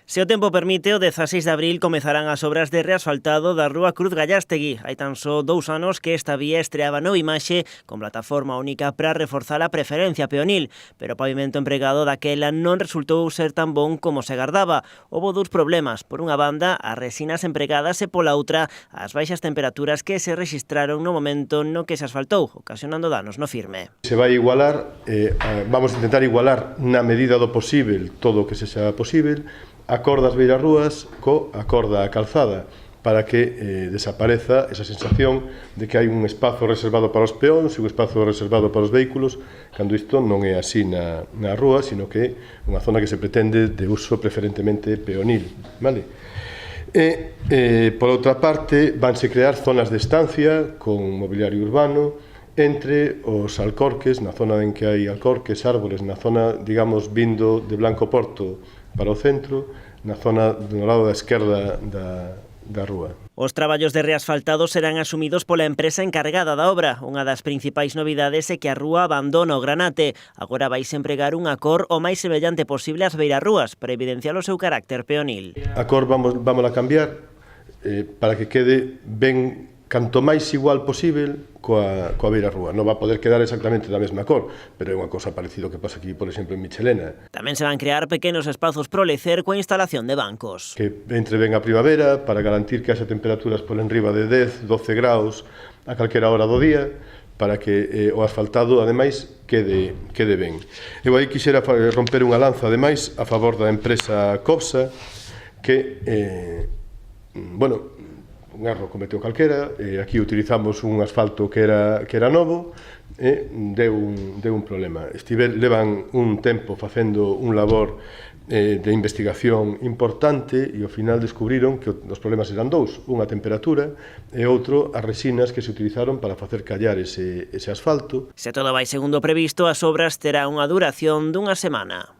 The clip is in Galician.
Se o tempo permite, o 16 de abril comezarán as obras de reasfaltado da Rúa Cruz Gallastegui. Hai tan só 2 anos que esta vía estreaba nova imaxe con plataforma única para reforzar a preferencia peonil, pero o pavimento empregado daquela non resultou ser tan bon como se agardaba. Houbo dous problemas. Por unha banda, as resinas empregadas e pola outra, as baixas temperaturas que se rexistraron no momento no que se asfaltou, ocasionando danos no firme. Se vai igualar, vamos a intentar igualar na medida do posible todo o que se xa posible, a cor das beirarrúas a cor da calzada, para que desapareza esa sensación de que hai un espazo reservado para os peóns e un espazo reservado para os vehículos, cando isto non é así na rúa, sino que é unha zona que se pretende de uso preferentemente peonil, vale? Por outra parte, vanse crear zonas de estancia con mobiliario urbano entre os alcorques, na zona en que hai alcorques, árboles, na zona, digamos, vindo de Blanco Porto para o centro, na zona do lado da esquerda da rúa. Os traballos de reasfaltado serán asumidos pola empresa encargada da obra. Unha das principais novidades é que a rúa abandona o granate. Agora vais empregar unha cor o máis semellante posible ás beirarrúas para evidenciar o seu carácter peonil. A cor vamos a cambiar para que quede ben canto máis igual posible coa beirarrúa. Non va a poder quedar exactamente da mesma cor, pero é unha cosa parecida ao que pasa aquí, por exemplo, en Michelena. Tamén se van crear pequenos espazos pro lecer coa instalación de bancos. Que entre ben a primavera para garantir que haxa temperaturas por enriba de 10, 12 graus a calquera hora do día, para que o asfaltado, ademais, quede ben. Eu aí quixera romper unha lanza, ademais, a favor da empresa Copsa, que, bueno, un erro cometeu calquera, aquí utilizamos un asfalto que era novo e deu un problema. Levan un tempo facendo un labor de investigación importante e ao final descubriron que os problemas eran dous, unha temperatura e outro as resinas que se utilizaron para facer callar ese asfalto. Se todo vai segundo previsto, as obras terán unha duración dunha semana.